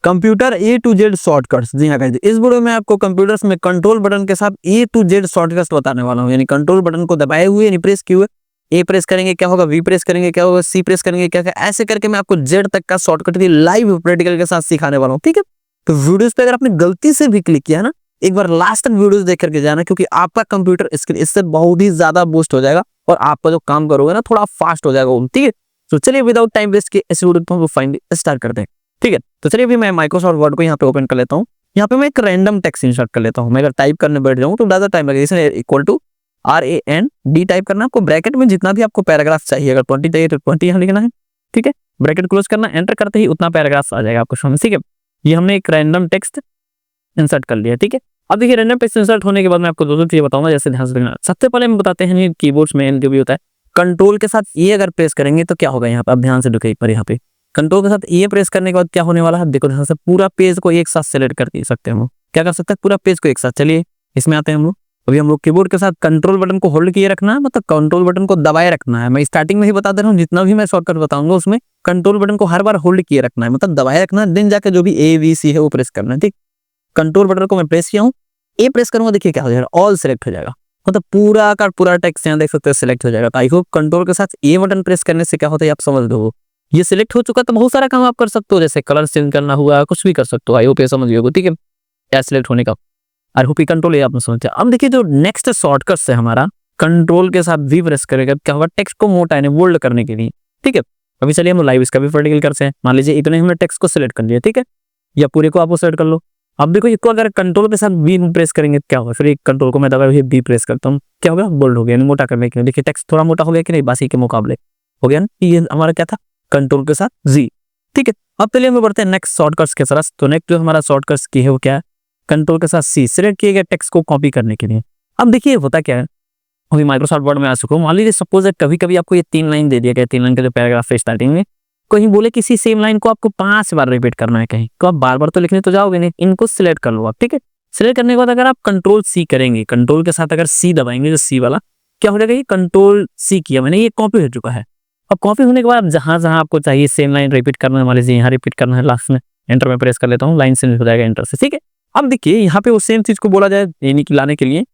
Computer A to Z shortcuts. जी हाँ guys, इस वीडियो में आपको कंप्यूटर्स में कंट्रोल बटन के साथ ए टू जेड शॉर्टकट्स बताने वाला हूँ। यानी कंट्रोल बटन को दबाए हुए यानी प्रेस किए हुए ए प्रेस करेंगे क्या होगा, वी प्रेस करेंगे क्या होगा, सी प्रेस करेंगे क्या, ऐसे करके मैं आपको जेड तक का शॉर्टकट की लाइव प्रैक्टिकल के साथ सिखाने वाला हूँ। ठीक है, तो वीडियोस पे अगर आपने गलती से भी क्लिक किया ना, एक बार लास्ट तक वीडियोस देख करके जाना, क्योंकि आपका कंप्यूटर स्क्रीन इससे बहुत ही ज्यादा बूस्ट हो जाएगा और आपका जो काम करोगे ना थोड़ा फास्ट हो जाएगा। ठीक है, तो चलिए विदाउट टाइम वेस्ट के इस वीडियो को फाइंड स्टार्ट करते हैं। ठीक है, तो चलिए अभी मैं माइक्रोसॉफ्ट वर्ड को यहाँ पे ओपन कर लेता हूँ। यहाँ पे मैं एक रैंडम टेक्स्ट इंसर्ट कर लेता हूँ। मैं अगर टाइप करने बैठ जाऊँ तो ज़्यादा टाइम लगेगा। इसमें इक्वल टू RAND टाइप करना, आपको ब्रैकेट में जितना भी आपको पैराग्राफ चाहिए, अगर 20 चाहिए तो 20 यहाँ लिखना है। ठीक है, ब्रैकेट क्लोज करना, एंटर करते ही उतना पैराग्राफ आ जाएगा आपको समझ। ठीक है, ये हमने एक रैंडम टेक्स्ट इंसर्ट कर लिया। ठीक है, अब देखिए रैंडम टेक्स्ट इंसर्ट होने के बाद मैं आपको दो चीजें बताऊंगा, जैसे ध्यान से देखना। सबसे पहले हम बताते हैं कीबोर्ड्स में जो भी होता है, कंट्रोल के साथ ये अगर प्रेस करेंगे तो क्या होगा। यहाँ पे आप ध्यान से देखिए एक बार, यहाँ पे कंट्रोल के साथ ये प्रेस करने के बाद क्या होने वाला है, देखो ध्यान से, पूरा पेज को एक साथ सेलेक्ट कर सकते हैं हम लोग। क्या कर सकते हैं, पूरा पेज को एक साथ। चलिए इसमें आते हैं हम लोग। अभी हम लोग कीबोर्ड के साथ कंट्रोल बटन को होल्ड किए रखना है, मतलब कंट्रोल बटन को दबाए रखना है। मैं स्टार्टिंग में ही बता दे रहा हूँ, जितना भी मैं शॉर्टकट बताऊंगा उसमें कंट्रोल बटन को हर बार होल्ड किए रखना है, मतलब दबाए रखना है, देन जाके जो भी ABC है वो प्रेस करना है। ठीक, कंट्रोल बटन को मैं प्रेस किया हूँ, ए प्रेस करूंगा, देखिए क्या हो जाएगा, ऑल सेलेक्ट हो जाएगा, मतलब पूरा का पूरा टेक्स्ट यहाँ देख सकते हैं सिलेक्ट हो जाएगा। तो आई होप कंट्रोल के साथ ए बटन प्रेस करने से क्या होता है आप समझ दो, ये सिलेक्ट हो चुका, तो बहुत सारा काम आप कर सकते हो, जैसे कलर चेंज करना हुआ, कुछ भी कर सकते हो। आई होप ये समझ गए। ठीक है, क्या सिलेक्ट होने का, आई होप कंट्रोल ये आपने समझा। अब देखिए जो नेक्स्ट शॉर्टकट है हमारा, कंट्रोल के साथ भी प्रेस करेगा, क्या होगा, टेक्स्ट को मोटा यानी बोल्ड करने के लिए। ठीक है, अभी चलिए हम लाइव इसका भी प्रैक्टिकल करते हैं। मान लीजिए इतने हमने टेक्स्ट को सिलेक्ट कर लिया, ठीक है, या पूरे को आप सिलेक्ट कर लो। अब देखो इसको अगर कंट्रोल के साथ बी प्रेस करेंगे क्या होगा, फिर एक कंट्रोल को मैं दबाया बी प्रेस करता हूँ, क्या होगा, बोल्ड हो गया, मोटा करने के लिए। देखिए टेक्स्ट थोड़ा मोटा हो गया कि नहीं, बाकी के मुकाबले हो गया ना। ये हमारा क्या था, कंट्रोल के साथ जी। ठीक है, अब चलिए हम बढ़ते हैं नेक्स्ट शॉर्टकट्स के तरफ। तो नेक्स्ट जो हमारा शॉर्टकट्स की है वो क्या है, कंट्रोल के साथ C सिलेक्ट किए गए टेक्स्ट को कॉपी करने के लिए। अब देखिए होता क्या है, अभी माइक्रोसॉफ्ट वर्ड में आ चुका हूँ। मान लीजिए सपोज कभी कभी आपको ये 3 लाइन दे दिया गया, 3 लाइन का जो पैराग्राफ है स्टार्टिंग में, कहीं बोले किसी सेम लाइन को आपको 5 बार रिपीट करना है कहीं, तो आप बार बार तो लिखने तो जाओगे नहीं, इनको सिलेक्ट कर लो आप। ठीक है, सिलेक्ट करने के बाद अगर आप कंट्रोल C करेंगे, कंट्रोल के साथ अगर C दबाएंगे, जो C वाला क्या हो जाएगा, ये कंट्रोल C किया मैंने, ये कॉपी हो चुका है। अब कॉपी होने के बाद जहां जहां आपको चाहिए सेम लाइन रिपीट करना है, मान लीजिए यहाँ रिपीट करना है, लास्ट में एंटर में प्रेस कर लेता हूँ, लाइन चेंज हो जाएगा एंटर से। ठीक है, अब देखिए यहाँ पे वो सेम चीज को बोला जाए यानी कि लाने के लिए,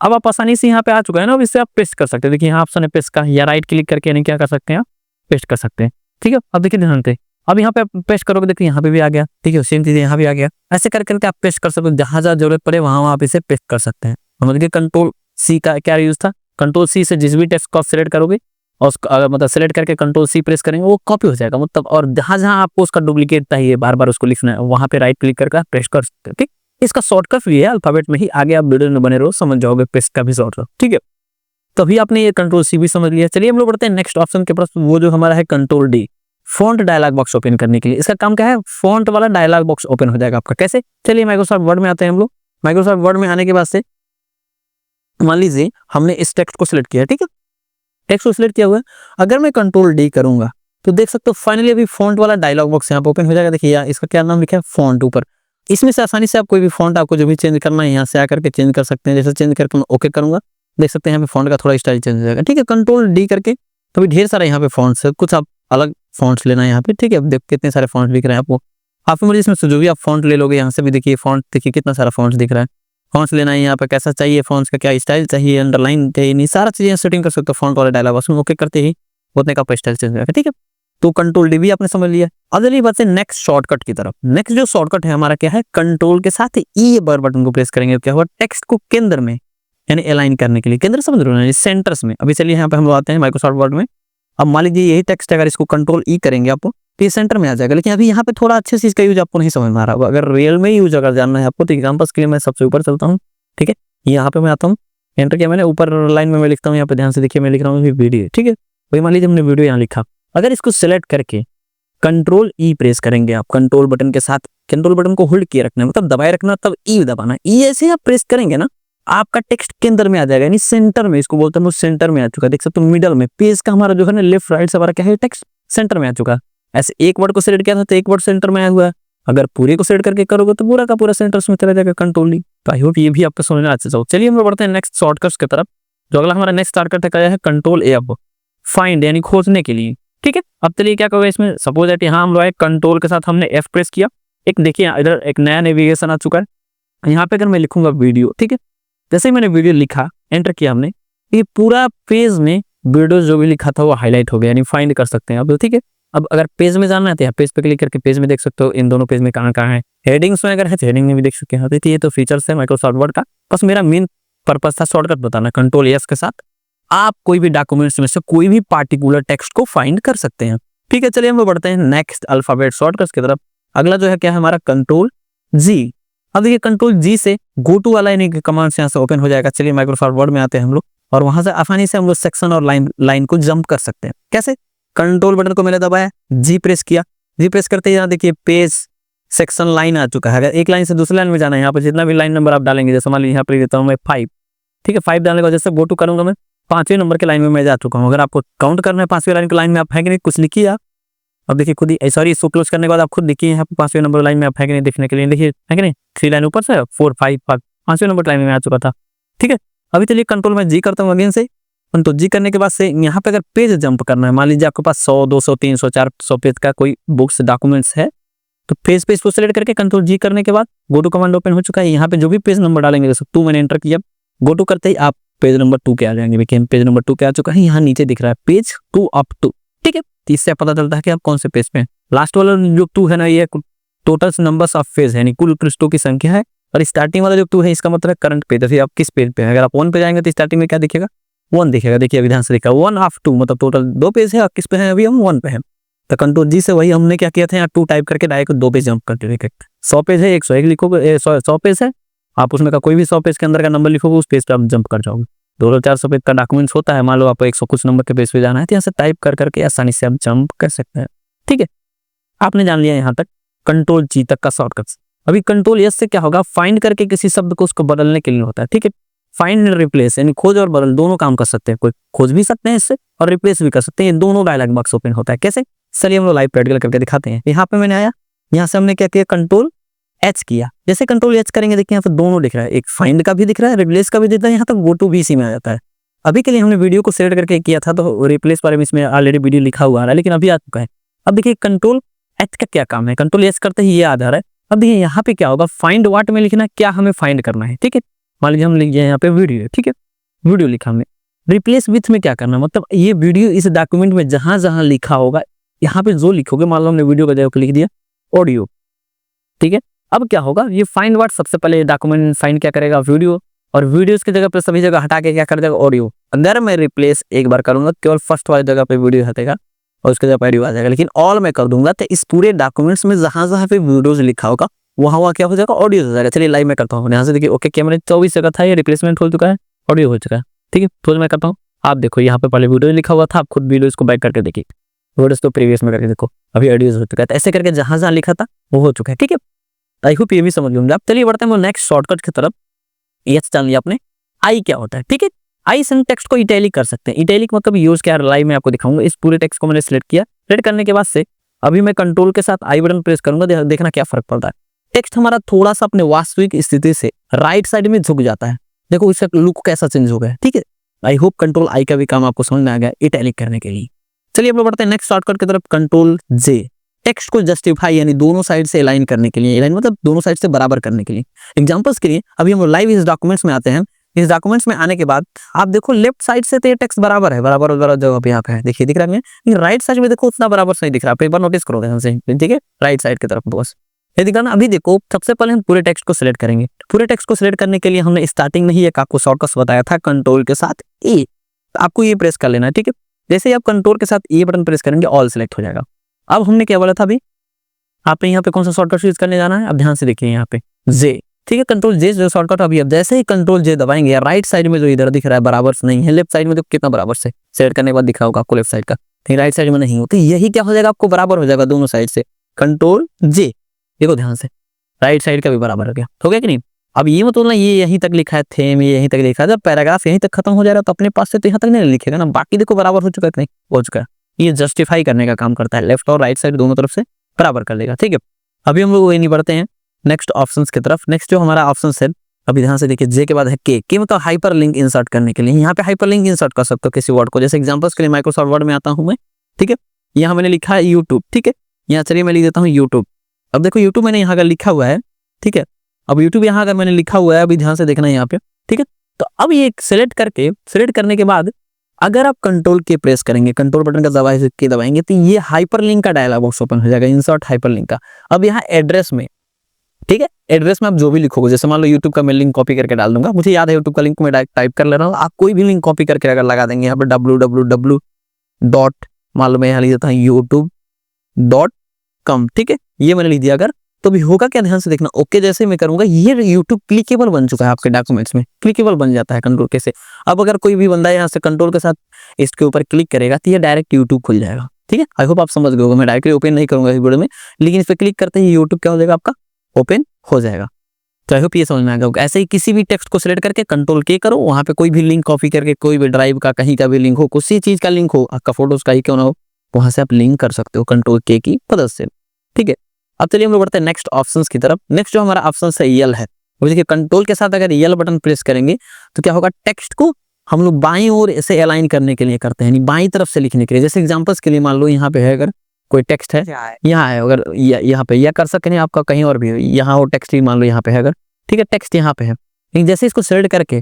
अब आप आसानी से यहाँ पे आ चुका है ना, अब इससे आप पेस्ट कर सकते हैं। देखिए यहाँ ऑप्शन है पेस्ट का, या राइट क्लिक करके यानी क्या कर सकते हैं, आप पेस्ट कर सकते हैं। ठीक है, अब देखिए ध्यान से, अब यहाँ पे आप पेस्ट करोगे, देखिए यहाँ पे भी आ गया। ठीक है, सेम चीज यहाँ भी आ गया। ऐसे कर करके आप पेस्ट कर सकते हो, जहां जहां जरूरत पड़े वहां आप इसे पेस्ट कर सकते हैं। मतलब कंट्रोल C का क्या यूज था, कंट्रोल C से जिस भी टेक्स्ट को आप सिलेक्ट करोगे और उसको अगर मतलब सिलेक्ट करके कंट्रोल C प्रेस करेंगे, वो कॉपी हो जाएगा मतलब, और जहां जहां आपको उसका डुप्लीकेट चाहिए बार बार उसको लिखना है, वहां पे राइट क्लिक करके प्रेस कर सकते हैं। ठीक, इसका शॉर्टकट भी है अल्फाबेट में ही, आगे आप वीडियो में बने रहो, समझ जाओगे पेस्ट का भी शॉर्टकट। ठीक है, तो अभी आपने ये कंट्रोल C भी समझ लिया। चलिए हम लोग बढ़ते हैं नेक्स्ट ऑप्शन के पास, वो जो हमारा है control D, font dialog box open करने के लिए। इसका काम क्या है, फॉन्ट वाला डायलॉग बॉक्स ओपन हो जाएगा आपका। कैसे, चलिए माइक्रोसॉफ्ट वर्ड में आते हैं हम लोग। माइक्रोसॉफ्ट वर्ड में आने के बाद से मान लीजिए हमने इस टेक्स्ट को सिलेक्ट किया, ठीक है, टेक्स्ट को सिलेक्ट किया हुआ है। अगर मैं कंट्रोल D करूंगा तो देख सकते हो फाइनली अभी फॉन्ट वाला डायलॉग बॉक्स यहाँ पे ओपन हो जाएगा। देखिए इसका क्या नाम लिखा है, फॉन्ट ऊपर। इसमें से आसानी से आप कोई भी फॉन्ट आपको जो भी चेंज करना है यहाँ से आकर के चेंज कर सकते हैं। जैसे चेंज करके मैं ओके करूंगा, देख सकते हैं यहाँ पे फॉन्ट का थोड़ा स्टाइल चेंज हो जाएगा। ठीक है, कंट्रोल D करके तो ढेर सारा यहाँ पे फॉन्ट्स है, कुछ आप अलग फॉन्ट्स लेना है यहाँ पे। ठीक है, अब देख कितने सारे फॉन्ट्स दिख रहे हैं आपको, आपकी मर्जी इसमें से जो भी आप फॉन्ट ले लोगे। यहाँ से भी देखिए फॉन्ट, देखिए कितना सारा फॉन्ट्स दिख रहा है। फॉन्ट्स लेना है यहाँ पे, कैसा चाहिए फॉन्ट्स का, क्या स्टाइल चाहिए, अंडरलाइन चाहिए, नहीं सारा चीजें सेटिंग कर सकते हो फॉन्ट वाले डायलॉग बॉक्स में। ओके करते ही उतने का स्टाइल चेंज हो जाएगा। ठीक है, तो कंट्रोल D भी आपने समझ लिया। अब चलिए बात है नेक्स्ट शॉर्टकट की तरफ। नेक्स्ट जो शॉर्टकट है हमारा क्या है, कंट्रोल के साथ E बटन को प्रेस करेंगे, क्या हुआ, टेक्स्ट को केंद्र में यानी अलाइन करने के लिए, केंद्र समझ रहे हो, सेंटर्स में। अभी चलिए यहाँ पे हम लोग आते हैं माइक्रोसॉफ्ट वर्ड में। अब मान लीजिए यही टेक्स्ट अगर इसको कंट्रोल E करेंगे आपको तो ये सेंटर में आ जाएगा। लेकिन अभी यहाँ पे थोड़ा अच्छे से इसका यूज आपको नहीं समझ में आ रहा होगा। अगर रियल में यूज अगर जानना है आपको तो एग्जांपल्स के लिए मैं सबसे ऊपर चलता हूँ। ठीक है, यहाँ पे मैं आता हूँ, एंटर किया मैंने, ऊपर लाइन में मैं लिखता हूँ, यहाँ पे ध्यान से देखिए मैं लिख रहा हूँ वीडियो। ठीक है, वही मान लीजिए हमने वीडियो यहाँ लिखा, अगर इसको सिलेक्ट करके कंट्रोल E प्रेस करेंगे आप, कंट्रोल बटन के साथ कंट्रोल बटन को होल्ड किए रखना है, मतलब दबाए रखना, तब E दबाना। E ऐसे आप प्रेस करेंगे ना, आपका टेक्स्ट के अंदर में आ जाएगा, यानी सेंटर में, इसको बोलते हैं सेंटर में आ चुका है। देख सकते हो मिडल में पेज का हमारा जो है ना, लेफ्ट राइट से हमारा क्या है, टेक्स्ट सेंटर में आ चुका है। ऐसे एक वर्ड को सिलेक्ट किया था तो एक वर्ड सेंटर में आया हुआ है, अगर पूरे को सिलेक्ट करके करोगे तो पूरा का पूरा सेंटर में चला जाएगा कंट्रोल D। तो आई होप ये भी आपको समझना अच्छे से। चलिए हम लोग बढ़ते हैं नेक्स्ट शॉर्टकट्स की तरफ। जो अगला हमारा नेक्स्ट शॉर्टकट है कंट्रोल F, फाइंड यानी खोजने के लिए। ठीक है, अब चलिए क्या करोगे इसमें, सपोज दैट यहाँ हम लोग कंट्रोल के साथ हमने F प्रेस किया, एक देखिए इधर एक नया नेविगेशन आ चुका है। यहाँ पे अगर मैं लिखूंगा वीडियो, ठीक है, जैसे ही मैंने वीडियो लिखा, एंटर किया हमने, ये पूरा पेज में वीडियो जो भी लिखा था वो हाईलाइट हो गया, यानी फाइंड कर सकते हैं अब, ठीक है। अब अगर पेज में जाना है तो यहाँ पेज पे क्लिक करके पेज में देख सकते हो इन दोनों पेज में कहाँ कहाँ है। हेडिंग्स में अगर है तो हेडिंग में भी देख सकते हैं। तो ये तो फीचर्स है माइक्रोसॉफ्ट वर्ड का। बस मेरा मेन पर्पस था शॉर्टकट बताना। कंट्रोल एस के साथ आप कोई भी डॉक्यूमेंट्स में से कोई भी पार्टिकुलर टेक्स्ट को फाइंड कर सकते हैं, ठीक है। चलिए हम बढ़ते हैं नेक्स्ट अल्फाबेट शॉर्टकट्स की तरफ। अगला जो है क्या है हमारा कंट्रोल जी। अब देखिए कंट्रोल जी से गो टू वाला यानी कि कमांड यहाँ से ओपन हो जाएगा। चलिए माइक्रोसॉफ्ट वर्ड में आते हैं हम लोग और वहां से आसानी से हम लोग सेक्शन और लाइन को जंप कर सकते हैं। कैसे? कंट्रोल बटन को मैंने दबाया, जी प्रेस किया, जी प्रेस करते ही यहाँ देखिए पेज सेक्शन लाइन आ चुका है। अगर एक लाइन से दूसरी लाइन में जाना है, यहाँ पर जितना भी लाइन नंबर आप डालेंगे, जैसे मान लीजिए यहाँ पर देता हूँ मैं 5, ठीक है, 5 डालने का जैसे गो टू करूंगा मैं 5वें नंबर के लाइन में मैं जा चुका हूँ। अगर आपको काउंट करना है 5वें लाइन की लाइन में आप है कि नहीं, कुछ लिखिए आप। अब देखिए खुद ही सॉरी इसको क्लोज करने के बाद आप खुद देखिए यहाँ पे 5वें नंबर लाइन में आप है कि नहीं देखने के लिए, देखिए है कि नहीं, 3 लाइन ऊपर से 4 5 5वें नंबर लाइन में आ चुका था, ठीक है। अभी चलिए कंट्रोल में जी करता हूँ अगेन से। तो जी करने के बाद से यहाँ पे अगर पेज जंप करना है, मान लीजिए आपके पास 100 200 300 400 पेज का कोई बुक्स डॉक्यूमेंट्स है, तो पेज पे इसको सेलेक्ट करके कंट्रोल जी करने के बाद गो टू कमांड ओपन हो चुका है। यहाँ पे जो भी पेज नंबर डालेंगे, जैसे 2 मैंने एंटर किया, गो टू करते ही आप पेज नंबर 2 के आ जाएंगे। देखिए पेज नंबर 2 के आ चुका है, यहाँ नीचे दिख रहा है पेज 2 अप टू, ठीक है। इससे पता चलता है कि आप कौन से पेज पे हैं। लास्ट वाला जो 2 है ना, ये टोटल नंबर्स ऑफ पेज है, यानी कुल पृष्ठों की संख्या है। और स्टार्टिंग वाला जो 2 है इसका मतलब करंट पेज है, आप किस पेज पे हैं। अगर आप 1 पे जाएंगे तो स्टार्टिंग में क्या दिखेगा, 1 दिखेगा। देखिए अभी ध्यान से लिखा 1 ऑफ 2, मतलब टोटल 2 पेज है, और किस पे है अभी हम 1 पे हैं। तो कंट्रोल जी से वही हमने क्या किया था, यहाँ 2 टाइप करके डायरेक्ट 2 पेज जंप करते थे। 100 पेज है 101 लिखोगे, 100 पेज है, आप उसमें का कोई भी 100 पेज के अंदर का नंबर लिखोगे, उस पेज पे आप जंप कर जाओगे। 200-400 पेज का डॉक्यूमेंट्स होता है, मान लो आपको 100 कुछ नंबर के पेज पे जाना है, तो यहाँ से टाइप कर करके आसानी से आप जंप कर सकते हैं, ठीक है। आपने जान लिया यहाँ तक कंट्रोल जी तक का शॉर्टकट्स। अभी कंट्रोल एस से क्या होगा, फाइंड करके किसी शब्द को उसको बदलने के लिए होता है, ठीक है। फाइंड एंड रिप्लेस यानी खोज और बदल दोनों काम कर सकते हैं। कोई खोज भी सकते हैं इससे और रिप्लेस भी कर सकते हैं। ये दोनों डायलॉग बॉक्स ओपन होता है। कैसे? चलिए हम लोग लाइव प्रैक्टिकल करके दिखाते हैं। यहाँ पे मैंने आया, यहाँ से हमने क्या किया, कंट्रोल एच किया। जैसे कंट्रोल एच करेंगे देखिए यहाँ पे दोनों दिख रहा है, एक फाइंड का भी दिख रहा है, रिप्लेस का भी दिख रहा है। यहाँ तक गो टू भी इसी में आ जाता है। अभी के लिए हमने वीडियो को सिलेक्ट करके किया था, तो रिप्लेस बारे में इसमें ऑलरेडी वीडियो लिखा हुआ है, लेकिन अभी आ चुका है। अब देखिए कंट्रोल एच का क्या काम है, कंट्रोल एच करते ही ये आधार है। अब देखिए यहाँ पे क्या होगा, फाइंड व्हाट में लिखना, क्या हमें फाइंड करना है, ठीक है। मान लीजिए हम लिख दिया यहाँ पे वीडियो, ठीक है, वीडियो लिखा हमने। रिप्लेस विथ में क्या करना, मतलब ये वीडियो इस डॉक्यूमेंट में जहां जहां लिखा होगा, यहाँ पे जो लिखोगे, मान लो हमने वीडियो का जगह लिख दिया ऑडियो, ठीक है। अब क्या होगा, ये फाइंड व्हाट सबसे पहले डॉक्यूमेंट फाइंड क्या करेगा, वीडियो, और वीडियोस की जगह पे सभी जगह हटा के क्या कर देगा, ऑडियो। अगर मैं रिप्लेस एक बार करूंगा, केवल फर्स्ट वाली जगह पे वीडियो हटेगा और उसके जगह पे ऑडियो आ जाएगा। लेकिन ऑल मैं कर दूंगा तो इस पूरे डॉक्यूमेंट्स में जहां जहां पे वीडियोस लिखा होगा वहां क्या हो जाएगा, ऑडियो हो जाएगा। चलिए लाइव में करता हूँ। यहाँ से देखिए ओके, कैमरे 24 जगह था, ये रिप्लेसमेंट हो चुका है, ऑडियो हो चुका है, ठीक है। तो मैं करता हूँ, आप देखो यहाँ पे पहले वीडियो लिखा हुआ था, आप खुद वीडियो को बैक करके देखिए, वीडियोस को प्रीवियस में करके देखो, अभी ऑडियो हो चुका है। तो ऐसे करके जहां जहां लिखा था वो हो चुका है, ठीक है। आई होप ये भी समझ गए आप। चलिए बढ़ते हैं नेक्स्ट शॉर्टकट की तरफ। यस जान लिया आपने आई क्या होता है, ठीक है। आई से टेक्स्ट को इटैलिक कर सकते हैं। इटैलिक मतलब यूज क्या है, लाइव में आपको दिखाऊंगा। इस पूरे टेक्स्ट को मैंने सिलेक्ट किया, सिलेक्ट करने के बाद से अभी मैं कंट्रोल के साथ आई बटन प्रेस करूंगा, देखना क्या फर्क पड़ता है। टेक्स्ट हमारा थोड़ा सा अपने वास्तविक स्थिति से राइट साइड में झुक जाता है। देखो इसका लुक कैसा चेंज हो गया, ठीक है। आई होप कंट्रोल आई का भी काम आपको समझ में आ गया इटैलिक करने के लिए। चलिए अब लोग बढ़ते हैं नेक्स्ट शॉर्टकट की तरफ, कंट्रोल जे। टेक्स्ट को जस्टिफाई यानी दोनों साइड से अलाइन करने के लिए, अलाइन मतलब दोनों साइड से बराबर करने के लिए। एग्जांपल्स के लिए अभी हम लाइव इस डॉक्यूमेंट्स में आते हैं। इस डॉक्यूमेंट्स में आने के बाद आप देखो लेफ्ट साइड से तो ये टेक्स्ट बराबर है, बराबर जगह पे यहाँ पे है, देखिए दिख रहा है। लेकिन राइट साइड में देखो उतना बराबर सही दिख रहा है, एक बार नोटिस करो ध्यान से, ठीक है। राइट साइड की तरफ बस ये दिख रहा ना। अभी देखो सबसे पहले हम पूरे टेक्स्ट को सिलेक्ट करेंगे। पूरे टेक्स्ट को सिलेक्ट करने के लिए हमने स्टार्टिंग में ही एक आपको शॉर्टकट बताया था, कंट्रोल के साथ ए। आपको ये प्रेस कर लेना है, ठीक है। जैसे ही आप कंट्रोल के साथ ए बटन प्रेस करेंगे ऑल सिलेक्ट हो जाएगा। अब हमने क्या बोला था अभी, आपने यहाँ पे कौन सा शॉर्टकट यूज करने जाना है, अब ध्यान से देखिए यहाँ पे जे, ठीक है। कंट्रोल जे जो शॉर्टकट अभी, अब जैसे ही कंट्रोल जे दबाएंगे, राइट साइड में जो इधर दिख रहा है बराबर से नहीं है, लेफ्ट साइड में तो कितना बराबर से सेलेक्ट करने के बाद दिखा होगा आपको लेफ्ट साइड का, ठीक, राइट साइड में नहीं हो, तो यही क्या हो जाएगा, आपको बराबर हो जाएगा दोनों साइड से। कंट्रोल जे, देखो ध्यान से राइट साइड का भी बराबर हो गया कि नहीं। अब ये मतलब ना ये यहीं तक लिखा है, थेम ये यहीं तक लिखा है, जब पैराग्राफ यहीं तक खत्म हो जाएगा तो अपने पास से तो यहाँ तक नहीं लिखेगा ना, बाकी देखो बराबर हो चुका है कि नहीं, हो चुका है। ये जस्टिफाई करने का काम करता है, लेफ्ट और राइट साइड दोनों तरफ से बराबर कर लेगा, ठीक है। अभी हम लोग ये नहीं बढ़ते हैं नेक्स्ट ऑप्शंस की तरफ। नेक्स्ट जो हमारा ऑप्शन है, अभी ध्यान से देखिए, जे के बाद है के मतलब हाइपर लिंक इंसर्ट करने के लिए। यहाँ पे हाइपर लिंक इंसर्ट कर सकते हो किसी वर्ड को, जैसे एग्जांपल्स के लिए माइक्रोसॉफ्ट वर्ड में आता हूँ मैं, ठीक है। यहाँ मैंने लिखा है यूट्यूब, ठीक है। यहाँ चलिए मैं लिख देता हूँ यूट्यूब, अब देखो यूट्यूब मैंने यहाँ का लिखा हुआ है, ठीक है। अब यूट्यूब यहाँ का मैंने लिखा हुआ है, अभी ध्यान से देखना है यहाँ पे, ठीक है। तो अब ये सेलेक्ट करने के बाद अगर आप कंट्रोल के प्रेस करेंगे, कंट्रोल बटन का दबाएंगे तो ये हाइपरलिंक का डायलॉग बॉक्स ओपन हो जाएगा, इंसर्ट हाइपरलिंक का। अब यहाँ एड्रेस में, ठीक है, एड्रेस में आप जो भी लिखोगे, जैसे मान लो यूट्यूब का मैं लिंक कॉपी करके डाल दूंगा, मुझे याद है यूट्यूब का लिंक मैं टाइप कर ले रहा हूँ, आप कोई भी लिंक कॉपी करके अगर लगा देंगे यहाँ पे www डॉट, मान लो मैं यहाँ लिख देता हूँ youtube.com, ठीक है, ये मैंने लिख दिया अगर, तो भी होगा क्या, ध्यान से देखना। ओके जैसे मैं करूंगा ये यूट्यूब क्लिकेबल बन चुका है, आपके डॉक्यूमेंट्स में क्लिकेबल बन जाता है कंट्रोल के से। अब अगर कोई भी बंदा यहाँ से कंट्रोल के साथ इसके ऊपर क्लिक करेगा तो ये डायरेक्ट यूट्यूब खुल जाएगा, ठीक है। आई होप आप समझ गए होगा, मैं डायरेक्टली ओपन नहीं करूंगा इस वीडियो में, लेकिन इस पर क्लिक करते ही यूट्यूब क्या हो जाएगा, आपका ओपन हो जाएगा। तो आई होप ये समझ में आ गया होगा। ऐसे ही किसी भी टेक्स्ट को सिलेक्ट करके कंट्रोल के करो, वहां पे कोई भी लिंक कॉपी करके, कोई भी ड्राइव का कहीं का भी लिंक हो, किसी चीज का लिंक हो, आपका फोटोज का ही क्यों ना हो, वहां से आप लिंक कर सकते हो कंट्रोल के की मदद से, ठीक है। अब चलिए हम लोग बढ़ते हैं नेक्स्ट ऑप्शंस की तरफ। नेक्स्ट जो हमारा ऑप्शन है यल है, वो देखिए कंट्रोल के साथ अगर यल बटन प्रेस करेंगे तो क्या होगा, टेक्स्ट को हम लोग बाईं ओर ऐसे अलाइन करने के लिए करते हैं, यानी बाईं तरफ से लिखने के लिए। जैसे एग्जांपल्स के लिए मान लो यहाँ पे है, अगर कोई टेक्स्ट है यहाँ है, अगर यहाँ पे या कर सकते हैं, आपका कहीं और भी यहाँ हो टेक्स्ट ही, मान लो यहाँ पे है अगर, ठीक है, टेक्स्ट यहाँ पे है, लेकिन जैसे इसको सेलेक्ट करके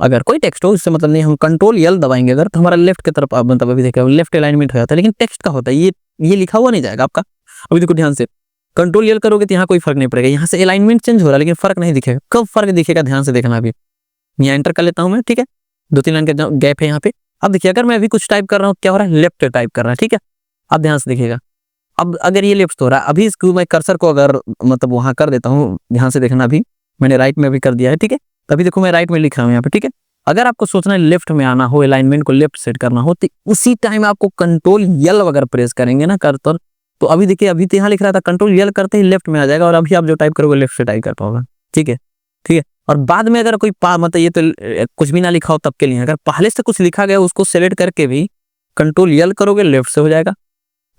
अगर कोई टेक्स्ट हो, इससे मतलब नहीं, हम कंट्रोल यल दबाएंगे अगर, तो हमारा लेफ्ट की तरफ मतलब अभी देखो लेफ्ट अलाइनमेंट हो जाता है, लेकिन टेक्स्ट का होता है ये लिखा हुआ नहीं जाएगा आपका। अभी देखो ध्यान से, कंट्रोल यल करोगे तो यहाँ कोई फर्क नहीं पड़ेगा, यहाँ से अलाइनमेंट चेंज हो रहा है लेकिन फर्क नहीं दिखेगा। कब फर्क दिखेगा, ध्यान से देखना। अभी यहाँ एंटर कर लेता हूँ मैं, ठीक है, 2-3 लाइन का गैप है यहाँ पे। अब देखिए अगर मैं अभी कुछ टाइप कर रहा हूँ, क्या हो रहा है, लेफ्ट टाइप कर रहा है, ठीक है। अब ध्यान से देखिएगा, अब अगर ये लेफ्ट हो रहा है, अभी इसको मैं कर्सर को अगर मतलब वहां कर देता हूँ, ध्यान से देखना, अभी मैंने राइट में भी कर दिया है, ठीक है। तभी देखो मैं राइट में लिख रहा हूँ यहाँ पे, ठीक है। अगर आपको सोचना है लेफ्ट में आना हो, अलाइनमेंट को लेफ्ट सेट करना हो, तो उसी टाइम आपको कंट्रोल यल अगर प्रेस करेंगे ना कर्सर, तो अभी देखिए अभी तो यहाँ लिख रहा था, कंट्रोल यल करते ही लेफ्ट में आ जाएगा, और अभी आप जो टाइप करोगे लेफ्ट से टाइप कर पाओगे, ठीक है, ठीक है। और बाद में अगर कोई मतलब ये तो कुछ भी ना लिखा हो तब के लिए, अगर पहले से कुछ लिखा गया उसको सेलेक्ट करके भी कंट्रोल यल करोगे लेफ्ट से हो जाएगा,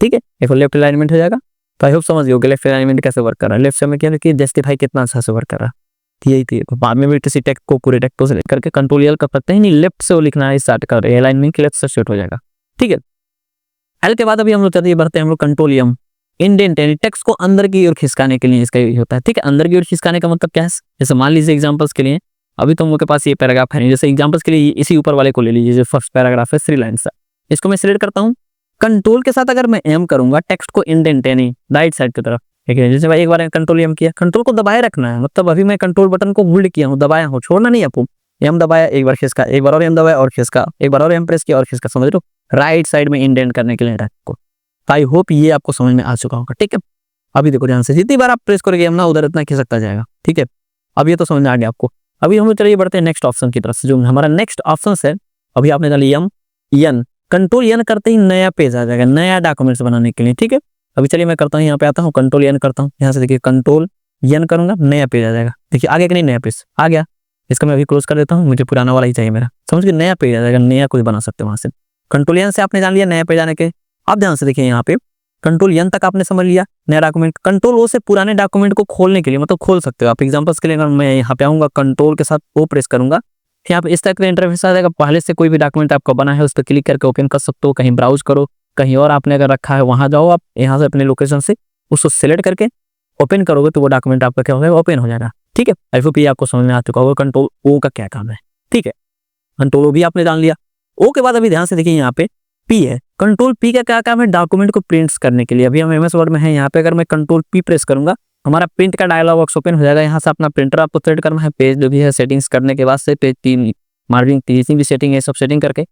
ठीक है, देखो लेफ्ट अलाइनमेंट हो जाएगा। तो आई होप समझ गए लेफ्ट अलाइनमेंट कैसे वर्क कर रहा है। लेफ्ट से हमें क्या कि जस्टिफाई कितना अच्छा से वर्क कर रहा है, यही थी। बाद में भी किसी टेक्स्ट को पूरे टेक्स्ट को सेलेक्ट करके कंट्रोल यल कर सकते हैं, नहीं लेफ्ट से वो लिखना है स्टार्ट कर रहे हैं, अलाइनमेंट लेफ्ट से सेट हो जाएगा, ठीक है। एल के बाद अभी हम लोग चलिए बढ़ते हैं हम लोग कंट्रोल एम, इंडेंट यानी टेक्स्ट को अंदर की ओर खिसकाने के लिए इसका यूज होता है, ठीक है। अंदर की ओर खिसकाने का मतलब क्या है, जैसे मान लीजिए एग्जांपल्स के लिए अभी तुम लोग के पास ये पैराग्राफ है, जैसे एग्जांपल्स के लिए इसी ऊपर वाले को ले लीजिए, जो फर्स्ट पैराग्राफ है 3 लाइन्स का, इसको मैं सिलेक्ट करता हूँ कंट्रोल के साथ। अगर मैं एम करूंगा टेक्स्ट को इंडेंट यानी राइट साइड की तरफ, ठीक है। जैसे भाई एक बार कंट्रोल एम किया, कंट्रोल को दबाए रखना है, मतलब अभी मैं कंट्रोल बटन को होल्ड किया हूँ, दबाया हूँ, छोड़ना नहीं आपको। एम दबाया, एक बार खिसका, एक बार और एम दबाया और खिसका, एक बार और एम प्रेस किया और खिसका, समझ लो राइट साइड में इंडेंट करने के लिए आपको। आई होप ये आपको समझ में आ चुका होगा, ठीक है। अभी देखो ध्यान से, जितनी बार आप प्रेस करोगे एम ना उधर इतना खिसकता जाएगा, ठीक है। अब ये तो समझ में आ गया आपको। अभी हम लोग चलिए बढ़ते हैं नेक्स्ट ऑप्शन की तरफ से, जो हमारा नेक्स्ट ऑप्शन है। अभी आपने डाली एम एन, कंट्रोल एन करते ही नया पेज आ जाएगा, नया डॉक्यूमेंट्स बनाने के लिए, ठीक है। अभी चलिए मैं करता हूँ, यहाँ पे आता हूँ, कंट्रोल एन करता हूँ, यहाँ से देखिए कंट्रोल एन करूंगा, नया पेज आ जाएगा। देखिए आगे कि नहीं, नया पेज आ गया। इसका मैं अभी क्लोज कर देता हूँ, मुझे पुराना वाला ही चाहिए मेरा, समझ के नया पेज आ जाएगा, नया कुछ बना सकते हैं वहां से। कंट्रोल एन से आपने जान लिया नया पेज आने के। अब ध्यान से देखिए यहाँ पे कंट्रोल एन तक आपने समझ लिया नया डॉक्यूमेंट। कंट्रोल ओ से पुराने डॉक्यूमेंट को खोलने के लिए मतलब खोल सकते हो आप। एग्जांपल्स के लिए अगर मैं यहाँ पे आऊंगा, कंट्रोल के साथ ओ प्रेस करूंगा, यहाँ पे इस टाइप का इंटरफेस आ जाएगा। पहले से कोई भी डॉक्यूमेंट आपका बना है उस पर क्लिक करके ओपन कर सकते हो, कहीं ब्राउज करो, कहीं और आपने अगर रखा है वहां जाओ, आप यहाँ से अपने लोकेशन से उसको सिलेक्ट करके ओपन करोगे तो वो डॉक्यूमेंट आपका क्या होगा, ओपन हो जाएगा, ठीक है। आई होप ये आपको समझ में आ चुका होगा कंट्रोल ओ का क्या काम है, ठीक है। कंट्रोल ओ भी आपने जान लिया। ओ के बाद अभी ध्यान से देखिए यहाँ पे पी है, कंट्रोल पी का क्या काम है, डॉक्यूमेंट को प्रिंट्स करने के लिए। अभी हम एमएस वर्ड में है, यहाँ पे अगर मैं कंट्रोल पी प्रेस करूंगा हमारा प्रिंट का डायलॉग बॉक्स ओपन हो जाएगा। यहाँ से अपना प्रिंटर आपको सेट करना है, पेज जो भी है सेटिंग्स करने के बाद से पेज 3 मार्जिन जितनी भी सेटिंग है सब सेटिंग करके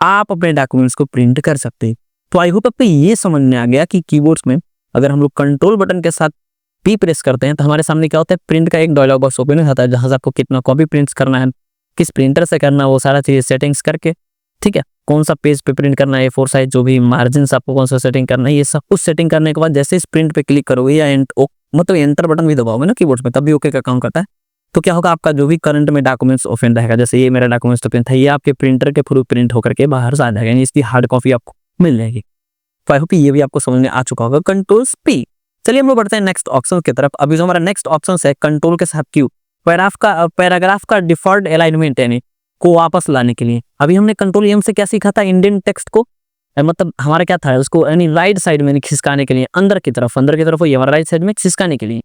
आप अपने डॉक्यूमेंट्स को प्रिंट कर सकते हैं। तो आई होप आपको ये समझ में आ गया कि कीबोर्ड्स में अगर हम लोग कंट्रोल बटन के साथ पी प्रेस करते हैं तो हमारे सामने क्या होता है, प्रिंट का एक डायलॉग बॉक्स ओपन हो जाता है, जहां से आपको कितना कॉपी प्रिंट्स करना है, किस प्रिंटर से करना है, वो सारा चीज सेटिंग्स करके, ठीक है, कौन सा पेज पे प्रिंट करना है, A4 साइज, जो भी मार्जिन आपको कौन सा सेटिंग करना है, ये सब कुछ सेटिंग करने के बाद जैसे इस प्रिंट पे क्लिक करोगे या मतलब एंटर बटन भी दबाओगे ना कीबोर्ड में, तब भी ओके का काम करता है। तो क्या होगा, आपका जो भी करंट में डॉक्यूमेंट्स ओपन रहेगा, जैसे ये मेरा डॉक्यूमेंट्स ओपन था, ये आपके प्रिंटर के थ्रू प्रिंट होकर के बाहर से आ जाएगा, यानी इसकी हार्ड कॉपी आपको मिल जाएगी। तो आई होप ये भी आपको समझ में आ चुका होगा कंट्रोल पी। चलिए हम लोग बढ़ते हैं नेक्स्ट ऑप्शन की तरफ। अभी जो हमारा नेक्स्ट ऑप्शन है कंट्रोल के साथ क्यू, पैराग्राफ का डिफॉल्ट अलाइनमेंट यानी को वापस लाने के लिए। अभी हमने कंट्रोल एम से क्या सीखा था, इंडेंट टेक्स्ट को मतलब हमारा क्या था उसको यानी राइट साइड में खिसकाने के लिए, अंदर की तरफ वो ये हमारा राइट साइड में खिसकाने के लिए।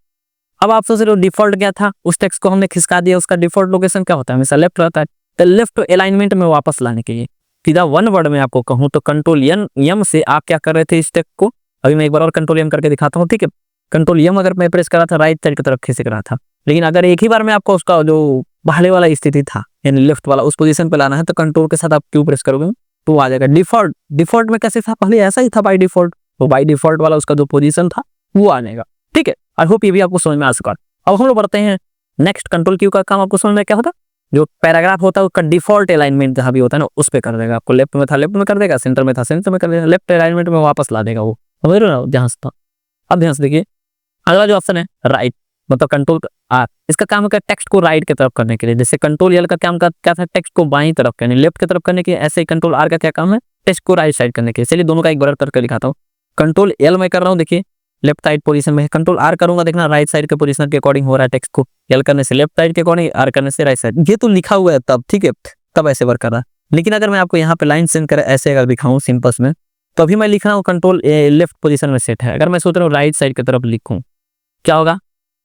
अब आप सोच रहे हो डिफॉल्ट क्या था, उस टेक्स्ट को हमने खिसका दिया, उसका डिफॉल्ट लोकेशन क्या होता है, हमेशा लेफ्ट रहता है। तो लेफ्ट अलाइनमेंट में वापस लाने के लिए सीधा वन वर्ड में आपको कहूँ तो कंट्रोल यम से आप क्या कर रहे थे इस टेक्स्ट को, अभी मैं एक बार और कंट्रोल यम करके दिखाता हूँ, ठीक है। कंट्रोल यम अगर मैं प्रेस करा था राइट साइड की तरफ खिसक रहा था, लेकिन अगर एक ही बार में आपको उसका जो पहले वाला स्थिति था यानी लेफ्ट वाला उस पोजीशन पे लाना है तो कंट्रोल के साथ आप क्यू प्रेस करोगे तो आ जाएगा डिफॉल्ट में कैसे था, पहले ऐसा ही था बाय डिफॉल्ट, तो बाय डिफॉल्ट वाला उसका जो पोजीशन था वो आ जाएगा, ठीक है। आई होप ये भी आपको समझ में आ सका। अब हम लोग बढ़ते हैं नेक्स्ट, कंट्रोल क्यू का काम आपको समझ में क्या होता, जो पैराग्राफ होता है उसका डिफॉल्ट अलाइनमेंट जहाँ भी होता है ना उस पे कर देगा, आपको लेफ्ट में था लेफ्ट में कर देगा, सेंटर में था सेंटर में कर देगा, लेफ्ट अलाइनमेंट में वापस ला देगा वो, समझ रहे हो जहाँ से था। अब ध्यान से देखिए अगला जो ऑप्शन है राइट, मतलब कंट्रोल आर, इसका काम है टेक्स्ट को राइट की तरफ करने के लिए, जैसे कंट्रोल एल का काम क्या था टेक्स्ट को बाईं तरफ करने लेफ्ट की तरफ करने के लिए, ऐसे ही कंट्रोल आर का क्या काम है टेक्स्ट को राइट साइड करने के लिए। चलिए दोनों का एक बार करके दिखाता हूँ। कंट्रोल एल में कर रहा हूँ, देखिए लेफ्ट साइड पोजीशन में है, कंट्रोल आर करूंगा देखना राइट साइड के पोजीशन के अकॉर्डिंग हो रहा है टेक्स्ट को, एल करने से लेफ्ट साइड के अकॉर्डिंग, आर करने से राइट साइड, ये तो लिखा हुआ है तब, ठीक है तब ऐसे वर्क कर रहा है। लेकिन अगर मैं आपको यहाँ पे लाइन सेंड कर ऐसे अगर दिखाऊं सिंपल्स में तो अभी मैं लिख रहा हूँ कंट्रोल लेफ्ट पोजीशन में सेट है, अगर मैं सोच रहा हूँ राइट साइड की तरफ लिखूं क्या होगा,